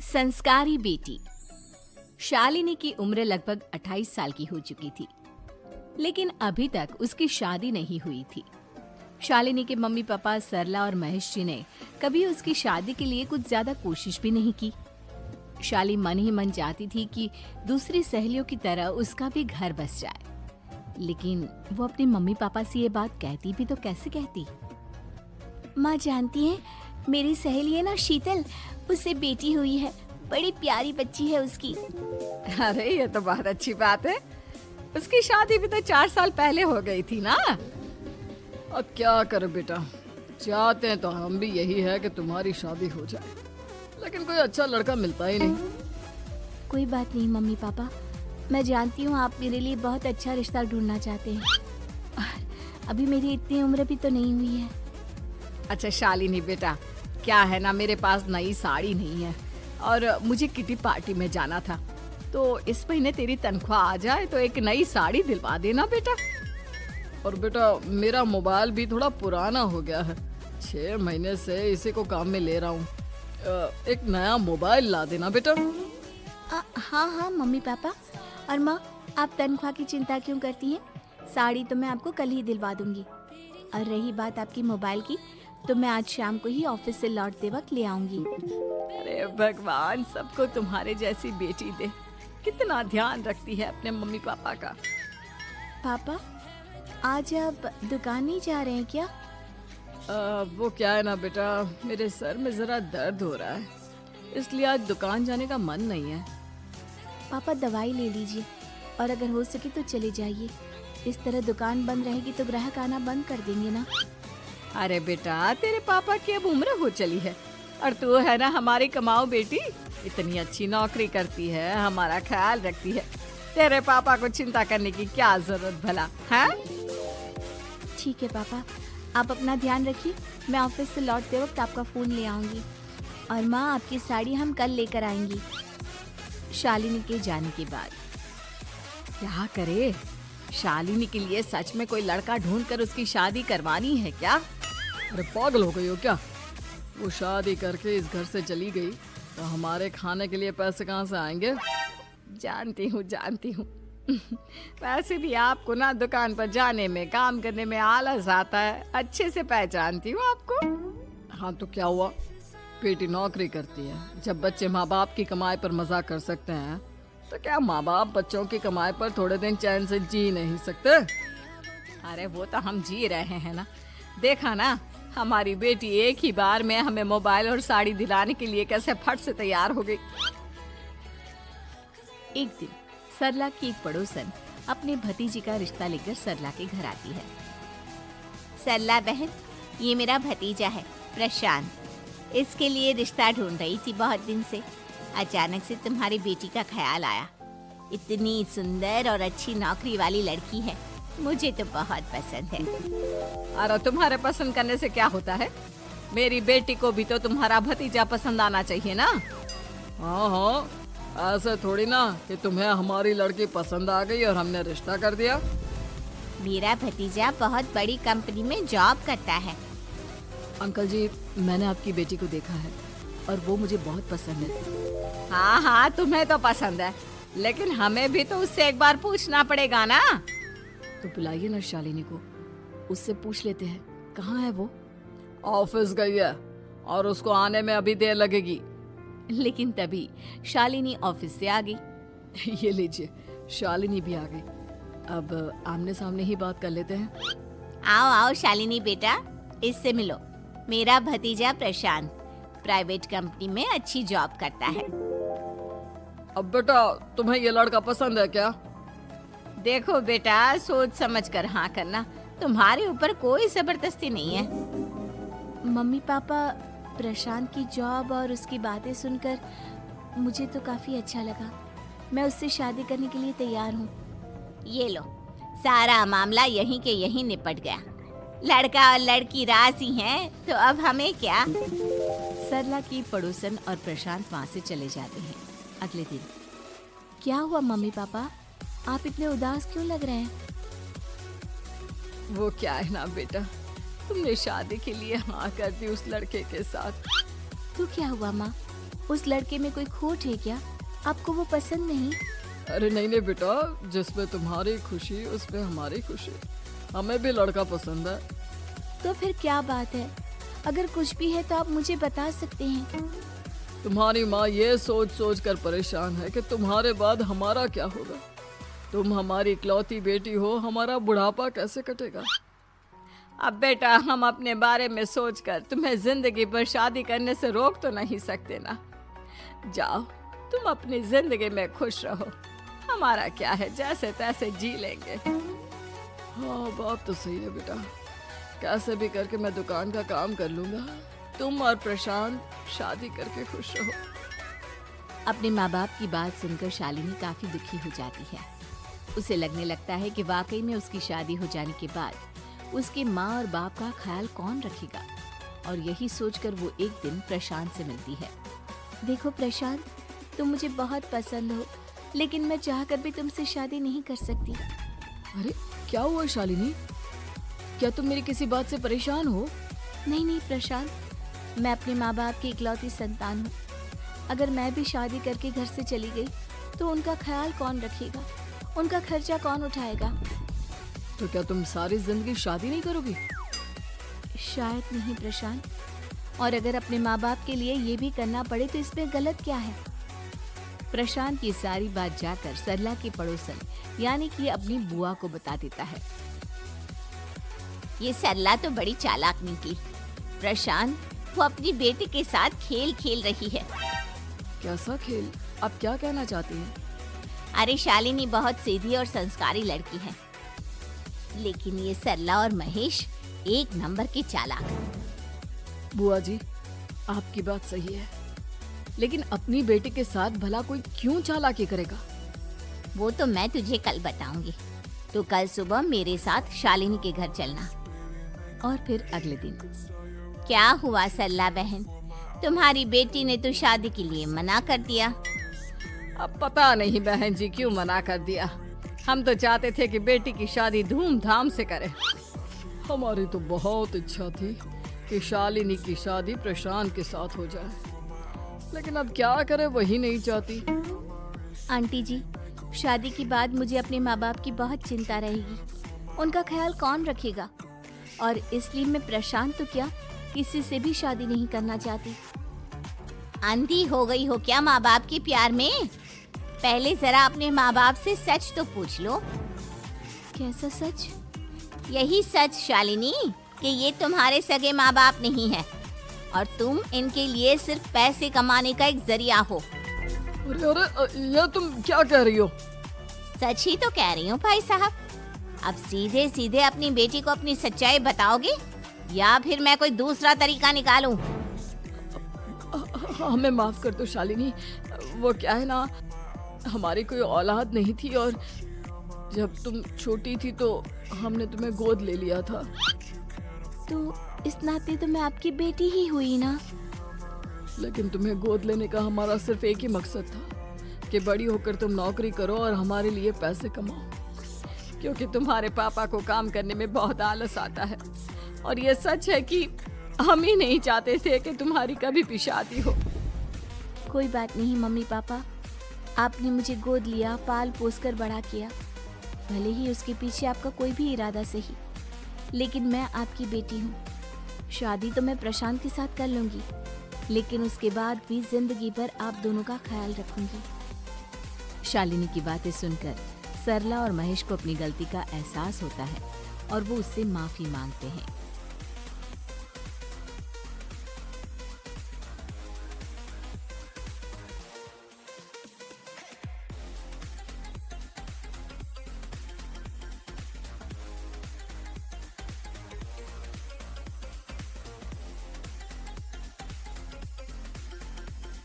संस्कारी बेटी। शालिनी की उम्र लगभग 28 साल की हो चुकी थी, लेकिन अभी तक उसकी शादी नहीं हुई थी। शालिनी के मम्मी पापा सरला और महेश जी ने कभी उसकी शादी के लिए कुछ ज्यादा कोशिश भी नहीं की। शाली मन ही मन चाहती थी कि दूसरी सहेलियों की तरह उसका भी घर बस जाए, लेकिन वो अपने मम्मी पापा से ये बात कहती भी तो कैसे कहती। माँ जानती है, मेरी सहेली है ना शीतल, उससे बेटी हुई है, बड़ी प्यारी बच्ची है उसकी। अरे ये तो बहुत अच्छी बात है। उसकी शादी भी तो 4 साल पहले हो गई थी ना। अब क्या करें बेटा, चाहते हैं तो हम भी यही है कि तुम्हारी शादी हो जाए, लेकिन कोई अच्छा लड़का मिलता ही नहीं। कोई बात नहीं मम्मी पापा, मैं जानती हूँ आप मेरे लिए बहुत अच्छा रिश्ता ढूंढना चाहते हैं। अभी मेरी इतनी उम्र भी तो नहीं हुई है। अच्छा शालिनी बेटा, क्या है ना, मेरे पास नई साड़ी नहीं है और मुझे किटी पार्टी में जाना था, तो इस महीने तेरी तनख्वाह आ जाए तो एक नई साड़ी दिलवा देना बेटा। और बेटा मेरा मोबाइल भी थोड़ा पुराना हो गया है, 6 महीने से इसी को काम में ले रहा हूँ। एक नया मोबाइल ला देना बेटा। हाँ हाँ मम्मी पापा। और माँ, आप तनख्वाह की चिंता क्यों करती हैं? साड़ी तो मैं आपको कल ही दिलवा दूंगी। और रही बात आपकी मोबाइल की, तो मैं आज शाम को ही ऑफिस से लौटते वक्त ले आऊंगी। अरे भगवान सबको तुम्हारे जैसी बेटी दे, कितना ध्यान रखती है अपने मम्मी पापा का। पापा, आज आप दुकान नहीं जा रहे हैं क्या? वो क्या है ना बेटा, मेरे सर में जरा दर्द हो रहा है, इसलिए आज दुकान जाने का मन नहीं है। पापा दवाई ले लीजिए और अगर हो सके तो चले जाइए। इस तरह दुकान बंद रहेगी तो ग्राहक आना बंद कर देंगे ना। अरे बेटा, तेरे पापा की अब उम्र हो चली है और तू है ना हमारी कमाऊ बेटी, इतनी अच्छी नौकरी करती है, हमारा ख्याल रखती है, तेरे पापा को चिंता करने की क्या जरूरत भला है? ठीक है पापा, आप अपना ध्यान रखिए। मैं ऑफिस से लौटते वक्त आपका फोन ले आऊंगी। और माँ, आपकी साड़ी हम कल लेकर आएंगी। शालिनी के जाने के बाद क्या करे, शालिनी के लिए सच में कोई लड़का ढूंढकर उसकी शादी करवानी है क्या? अरे पागल हो गई हो क्या? वो शादी करके इस घर से चली गई तो हमारे खाने के लिए पैसे कहाँ से आएंगे? जानती हूँ वैसे भी आपको ना दुकान पर जाने में, काम करने में आलस आता है, अच्छे से पहचानती हूँ आपको। हाँ तो क्या हुआ, बेटी नौकरी करती है, जब बच्चे माँ बाप की कमाई पर मजाक कर सकते हैं तो क्या माँ बाप बच्चों की कमाई पर थोड़े दिन चैन से जी नहीं सकते? अरे वो तो हम जी रहे हैं ना, देखा ना हमारी बेटी एक ही बार में हमें मोबाइल और साड़ी दिलाने के लिए कैसे फट से तैयार हो गई। एक दिन सरला की एक पड़ोसन अपने भतीजी का रिश्ता लेकर सरला के घर आती है। सरला बहन, ये मेरा भतीजा है प्रशांत, इसके लिए रिश्ता ढूंढ रही थी बहुत दिन से। अचानक से तुम्हारी बेटी का ख्याल आया। इतनी सुंदर और अच्छी नौकरी वाली लड़की है, मुझे तो बहुत पसंद है। अरे तुम्हारे पसंद करने से क्या होता है, मेरी बेटी को भी तो तुम्हारा भतीजा पसंद आना चाहिए ना। हाँ, ऐसे थोड़ी ना कि तुम्हें हमारी लड़की पसंद आ गई और हमने रिश्ता कर दिया। मेरा भतीजा बहुत बड़ी कंपनी में जॉब करता है। अंकल जी, मैंने आपकी बेटी को देखा है और वो मुझे बहुत पसंद है। हाँ, तुम्हें तो पसंद है, लेकिन हमें भी तो उससे एक बार पूछना पड़ेगा ना। तो बुलाइए ना शालिनी को, उससे पूछ लेते हैं कहाँ है वो। ऑफिस गई है और उसको आने में अभी देर लगेगी। लेकिन तभी शालिनी ऑफिस से आ गई। ये लीजिए, शालिनी भी आ गई। अब आमने सामने ही बात कर लेते हैं। आओ आओ शालिनी बेटा, इससे मिलो। मेरा भतीजा प्रशांत प्राइवेट कंपनी में अच्छी जॉब करता है। अब बेटा, तुम्हें ये लड़का पसंद है क्या? देखो बेटा, सोच समझ कर हाँ करना, तुम्हारे ऊपर कोई जबरदस्ती नहीं है। मम्मी पापा, प्रशांत की जॉब और उसकी बातें सुनकर मुझे तो काफी अच्छा लगा। मैं उससे शादी करने के लिए तैयार हूँ। ये लो, सारा मामला यहीं के यहीं निपट गया। लड़का और लड़की राजी हैं, तो अब हमें क्या। सरला की पड़ोसन और प्रशांत वहाँ से चले जाते हैं। अगले दिन क्या हुआ मम्मी पापा, आप इतने उदास क्यों लग रहे हैं? वो क्या है ना बेटा, तुमने शादी के लिए हाँ कर दी उस लड़के के साथ। तो क्या हुआ माँ, उस लड़के में कोई खोट है क्या? आपको वो पसंद नहीं? अरे नहीं नहीं बेटा, जिसमें तुम्हारी खुशी उसमें हमारी खुशी। हमें भी लड़का पसंद है। तो फिर क्या बात है? अगर कुछ भी है तो आप मुझे बता सकते हैं। तुम्हारी माँ ये सोच सोच कर परेशान है कि तुम्हारे बाद हमारा क्या होगा। तुम हमारी इकलौती बेटी हो, हमारा बुढ़ापा कैसे कटेगा। अब बेटा, हम अपने बारे में सोचकर तुम्हें जिंदगी भर शादी करने से रोक तो नहीं सकते ना। जाओ, तुम अपनी जिंदगी में खुश रहो, हमारा क्या है, जैसे तैसे जी लेंगे। हाँ, बात तो सही है बेटा। कैसे भी करके मैं दुकान का काम कर लूंगा। तुम और प्रशांत शादी करके खुश रहो। अपने माँ बाप की बात सुनकर शालिनी काफी दुखी हो जाती है। उसे लगने लगता है कि वाकई में उसकी शादी हो जाने के बाद उसके माँ और बाप का ख्याल कौन रखेगा। और यही सोचकर वो एक दिन प्रशांत से मिलती है। देखो प्रशांत, तुम मुझे बहुत पसंद हो, लेकिन मैं चाहकर भी तुमसे शादी नहीं कर सकती। अरे क्या हुआ शालिनी? क्या तुम मेरी किसी बात से परेशान हो? नहीं नहीं प्रशांत, मैं अपने माँ बाप की इकलौती संतान हूँ। अगर मैं भी शादी करके घर से चली गई तो उनका ख्याल कौन रखेगा, उनका खर्चा कौन उठाएगा। तो क्या तुम सारी जिंदगी शादी नहीं करोगी? शायद नहीं प्रशांत, और अगर अपने माँ बाप के लिए ये भी करना पड़े तो इसमें गलत क्या है। प्रशांत ये सारी बात जाकर सरला की पड़ोसन यानी कि अपनी बुआ को बता देता है। ये सरला तो बड़ी चालाक निकली। प्रशांत, वो अपनी बेटी के साथ खेल खेल रही है। कैसा खेल? आप क्या कहना चाहती हैं? अरे शालिनी बहुत सीधी और संस्कारी लड़की है, लेकिन ये सरला और महेश एक नंबर के चालाक। बुआ जी, आपकी बात सही है, लेकिन अपनी बेटी के साथ भला कोई क्यों चालाकी करेगा? वो तो मैं तुझे कल बताऊंगी। तो कल सुबह मेरे साथ शालिनी के घर चलना। और फिर अगले दिन। क्या हुआ सरला बहन, तुम्हारी बेटी ने तो शादी के लिए मना कर दिया। अब पता नहीं बहन जी क्यों मना कर दिया। हम तो चाहते थे कि बेटी की शादी धूमधाम से करें। हमारी तो बहुत इच्छा थी कि शालिनी की शादी प्रशांत के साथ हो जाए, लेकिन अब क्या करें, वही नहीं चाहती। आंटी जी, शादी के बाद मुझे अपने माँ बाप की बहुत चिंता रहेगी। उनका ख्याल कौन रखेगा, और इसलिए मैं प्रशांत तो क्या किसी से भी शादी नहीं करना चाहती। अंधी हो गई हो क्या माँ बाप के प्यार में? पहले जरा अपने माँ बाप से सच तो पूछ लो। कैसा सच? यही सच शालिनी कि ये तुम्हारे सगे माँ बाप नहीं है और तुम इनके लिए सिर्फ पैसे कमाने का एक जरिया हो। अरे अरे, ये तुम क्या कह रही हो? सच ही तो कह रही हूँ भाई साहब। अब सीधे सीधे अपनी बेटी को अपनी सच्चाई बताओगे या फिर मैं कोई दूसरा तरीका निकालूं? हमें माफ कर दो शालिनी। वो क्या है ना, हमारी कोई औलाद नहीं थी और जब तुम छोटी थी तो हमने तुम्हें गोद ले लिया था। तो इस नाते तो मैं आपकी बेटी ही हुई ना। लेकिन तुम्हें गोद लेने का हमारा सिर्फ एक ही मकसद था कि बड़ी होकर तुम नौकरी करो और हमारे लिए पैसे कमाओ, क्योंकि तुम्हारे पापा को काम करने में बहुत आलस आता है। और ये सच है कि हम ही नहीं चाहते थे कि तुम्हारी कभी भी शादी हो। कोई बात नहीं मम्मी पापा, आपने मुझे गोद लिया, पाल पोस कर बड़ा किया। भले ही उसके पीछे आपका कोई भी इरादा सही, लेकिन मैं आपकी बेटी हूँ। शादी तो मैं प्रशांत के साथ कर लूंगी, लेकिन उसके बाद भी जिंदगी भर आप दोनों का ख्याल रखूंगी। शालिनी की बातें सुनकर सरला और महेश को अपनी गलती का एहसास होता है और वो उससे माफी मांगते हैं।